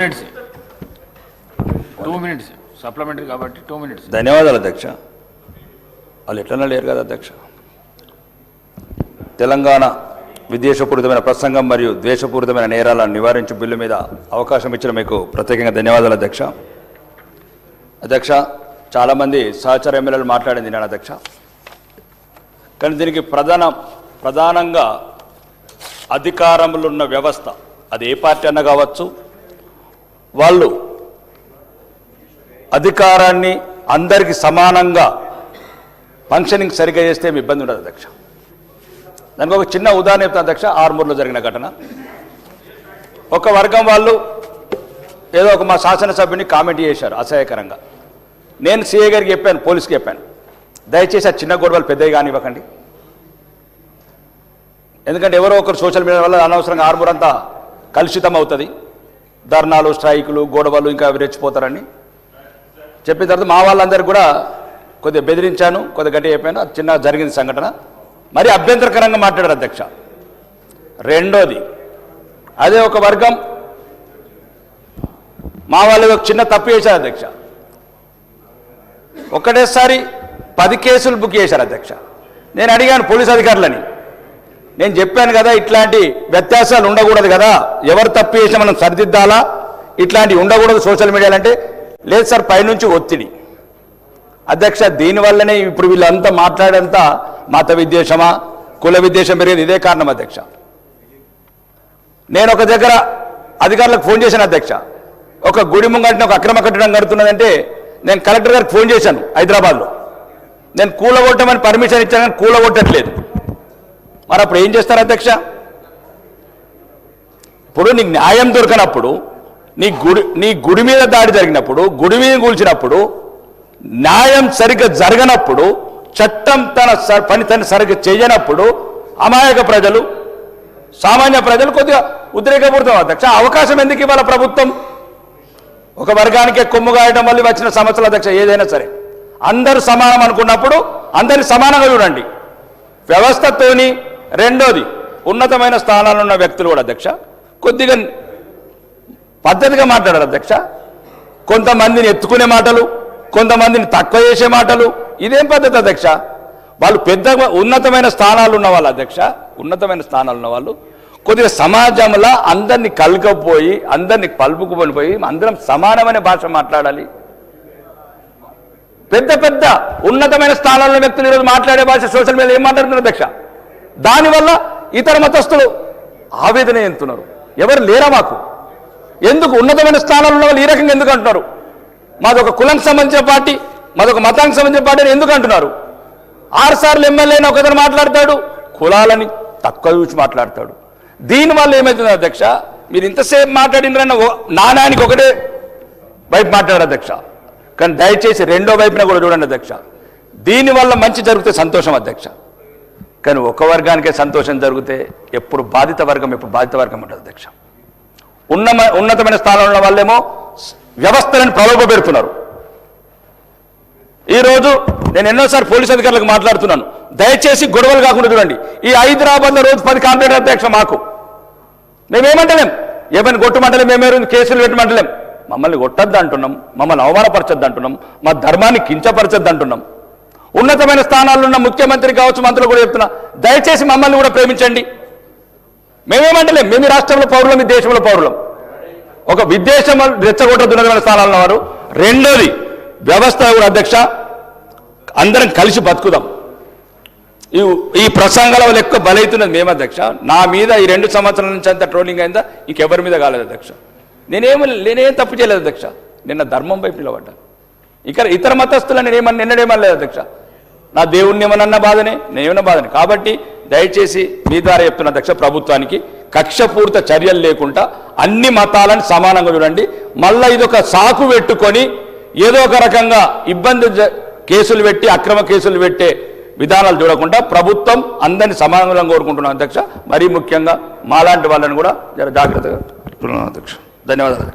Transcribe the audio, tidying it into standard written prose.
minutes. 2 minutes. Supplementary కాబట్టి 2 minutes. ధన్యవాదాలు అధ్యక్ష. వాళ్ళు ఎట్లన్నా లేరు కదా అధ్యక్ష. తెలంగాణ విద్వేషపూరితమైన ప్రసంగం మరియు ద్వేషపూరితమైన నేరాలను నివారించే బిల్లు మీద అవకాశం ఇచ్చిన మీకు ప్రత్యేకంగా ధన్యవాదాలు అధ్యక్ష. అధ్యక్ష, చాలామంది సహచర ఎమ్మెల్యేలు మాట్లాడింది నేను అధ్యక్ష. కానీ దీనికి ప్రధానంగా అధికారంలో ఉన్న వ్యవస్థ, అది ఏ పార్టీ అన్నా కావచ్చు, వాళ్ళు అధికారాన్ని అందరికీ సమానంగా ఫంక్షనింగ్ సరిగ్గా చేస్తే ఏమి ఇబ్బంది ఉండదు అధ్యక్ష. దానికి ఒక చిన్న ఉదాహరణ చెప్తాను అధ్యక్ష. ఆర్మూర్లో జరిగిన ఘటన. ఒక వర్గం వాళ్ళు ఏదో ఒక మా శాసనసభ్యుని కామెంట్ చేశారు అసహ్యకరంగా. నేను సిఐ గారికి చెప్పాను, పోలీస్కి చెప్పాను, దయచేసి ఆ చిన్న గొడవలు పెద్దవి కానివ్వకండి. ఎందుకంటే ఎవరో ఒకరు సోషల్ మీడియా వల్ల అనవసరంగా ఆర్మూర్ అంతా కలుషితం అవుతుంది, ధర్నాలు, స్ట్రైకులు, గొడవలు ఇంకా రెచ్చిపోతారని చెప్పిన తర్వాత మా వాళ్ళందరికీ కూడా కొద్దిగా బెదిరించాను, కొద్దిగా గట్టి చెప్పాను. అది చిన్న జరిగింది సంఘటన. మరి అభ్యంతరకరంగా మాట్లాడారు అధ్యక్ష. రెండోది, అదే ఒక వర్గం మా వాళ్ళు ఒక చిన్న తప్పు చేశారు అధ్యక్ష. ఒకటేసారి 10 కేసులు బుక్ చేశారు అధ్యక్ష. నేను అడిగాను పోలీస్ అధికారులని, నేను చెప్పాను కదా ఇట్లాంటి వ్యత్యాసాలు ఉండకూడదు కదా, ఎవరు తప్పు చేసినా మనం సరిదిద్దాలా, ఇట్లాంటివి ఉండకూడదు సోషల్ మీడియాలో అంటే, లేదు సార్ పైనుంచి ఒత్తిడి. అధ్యక్ష, దీనివల్లనే ఇప్పుడు వీళ్ళంతా మాట్లాడేంత మత విద్వేషమా, కుల విద్వేషం పెరిగేది ఇదే కారణం అధ్యక్ష. నేను ఒక దగ్గర అధికారులకు ఫోన్ చేశాను అధ్యక్ష. ఒక గుడి ముంగంటే ఒక అక్రమ కట్టడం కడుతున్నదంటే నేను కలెక్టర్ గారికి ఫోన్ చేశాను హైదరాబాద్లో. నేను కూలగొట్టమని పర్మిషన్ ఇచ్చాను కానీ కూలగొట్టట్లేదు. మరి అప్పుడు ఏం చేస్తారు అధ్యక్ష? ఇప్పుడు నీకు న్యాయం దొరకనప్పుడు, నీ గుడి మీద దాడి జరిగినప్పుడు, గుడి మీద కూల్చినప్పుడు, న్యాయం సరిగ్గా జరగనప్పుడు, చట్టం తను సరిగ్గా చేయనప్పుడు అమాయక ప్రజలు, సామాన్య ప్రజలు కొద్దిగా ఉద్రేకపూరితం అధ్యక్ష. అవకాశం ఎందుకు ఇవ్వాలి ప్రభుత్వం? ఒక వర్గానికే కొమ్ము గాయడం వల్ల వచ్చిన సమస్యలు అధ్యక్ష. ఏదైనా సరే అందరూ సమానం అనుకున్నప్పుడు అందరినీ సమానంగా చూడండి వ్యవస్థతోని. రెండోది, ఉన్నతమైన స్థానాల్లో ఉన్న వ్యక్తులు కూడా అధ్యక్ష కొద్దిగా పద్ధతిగా మాట్లాడారు అధ్యక్ష. కొంతమందిని ఎత్తుకునే మాటలు, కొంతమందిని తక్కువ చేసే మాటలు, ఇదేం పద్ధతి అధ్యక్ష? వాళ్ళు పెద్ద ఉన్నతమైన స్థానాలు ఉన్న వాళ్ళు అధ్యక్ష, ఉన్నతమైన స్థానాలు ఉన్న వాళ్ళు కొద్దిగా సమాజంలో అందరినీ కలుకపోయి, అందరినీ కలుపుకొని పోయి అందరం సమానమైన భాష మాట్లాడాలి. పెద్ద పెద్ద ఉన్నతమైన స్థానాల్లో వ్యక్తులు ఈరోజు మాట్లాడే భాష సోషల్ మీడియా ఏం మాట్లాడుతున్నారు అధ్యక్ష? దానివల్ల ఇతర మతస్థులు ఆవేదన చెందుతున్నారు. ఎవరు లేరా మాకు? ఎందుకు ఉన్నతమైన స్థానాలు ఉన్న వాళ్ళు ఈ రకంగా ఎందుకు అంటున్నారు? మాదొక కులానికి సంబంధించిన పార్టీ, మాదొక మతానికి సంబంధించిన పార్టీ అని ఎందుకు అంటున్నారు? 6 సార్లు ఎమ్మెల్యేని ఒకతను మాట్లాడతాడు, కులాలని తక్కువ చూసి మాట్లాడతాడు. దీనివల్ల ఏమవుతుంది అధ్యక్ష? మీరు ఇంతసేపు మాట్లాడినరన్న నాణానికి ఒకటే వైపు మాట్లాడారు అధ్యక్ష. కానీ దయచేసి రెండో వైపున కూడా చూడండి అధ్యక్ష. దీనివల్ల మంచి జరిగితే సంతోషం అధ్యక్ష. కానీ ఒక వర్గానికే సంతోషం జరిగితే ఎప్పుడు బాధిత వర్గం ఉంటుంది అధ్యక్ష. ఉన్నతమైన స్థానంలో ఉన్న వాళ్ళేమో వ్యవస్థలను ప్రలోభపెడుతున్నారు. ఈరోజు నేను ఎన్నోసారి పోలీస్ అధికారులకు మాట్లాడుతున్నాను, దయచేసి గొడవలు కాకుండా చూడండి. ఈ హైదరాబాద్లో రోజు 10 కంప్లైంట్ అధ్యక్ష. మాకు మేమేమంటలేం, ఏమైనా కొట్టమంటలేం, మేమేమైనా కేసులు పెట్టమంటలేం. మమ్మల్ని కొట్టద్దు అంటున్నాం, మమ్మల్ని అవమానపరచద్దు అంటున్నాం, మా ధర్మాన్ని కించపరచద్దు అంటున్నాం. ఉన్నతమైన స్థానాల్లో ఉన్న ముఖ్యమంత్రి కావచ్చు, మంత్రులు కూడా చెప్తున్నా, దయచేసి మమ్మల్ని కూడా ప్రేమించండి. మేమేమంటలేం, మేము ఈ రాష్ట్రంలో పౌరులం, ఈ దేశంలో పౌరులం. ఒక విద్వేషం రెచ్చగొట్టద్దు ఉన్నతమైన స్థానాల్లో ఉన్నవారు. రెండోది, వ్యవస్థ కూడా అధ్యక్ష అందరం కలిసి బతుకుదాం. ఈ ప్రసంగాల వల్ల ఎక్కువ బలవుతున్నది మేము అధ్యక్ష. నా మీద ఈ 2 సంవత్సరాల నుంచి అంత ట్రోలింగ్ అయిందా? ఇంకెవరి మీద కాలేదు అధ్యక్ష. నేనేం తప్పు చేయలేదు అధ్యక్ష. నిన్న ధర్మం వైపు నిలబడ్డా. ఇతర మతస్థులను నిన్నడేమనలేదు అధ్యక్ష. నా దేవుణ్ణి ఏమన్నా బాధనే, నేనేమన్నా బాధనే. కాబట్టి దయచేసి మీ ద్వారా చెప్తున్న అధ్యక్ష, ప్రభుత్వానికి కక్షపూరిత చర్యలు లేకుండా అన్ని మతాలను సమానంగా చూడండి. మళ్ళీ ఇదొక సాకు పెట్టుకొని ఏదో ఒక రకంగా ఇబ్బంది కేసులు పెట్టి అక్రమ కేసులు పెట్టే విధానాలు చూడకుండా ప్రభుత్వం అందరినీ సమానంగా కోరుకుంటున్నాం అధ్యక్ష. మరీ ముఖ్యంగా మాలాంటి వాళ్ళని కూడా జాగ్రత్తగా అధ్యక్ష. ధన్యవాదాలు.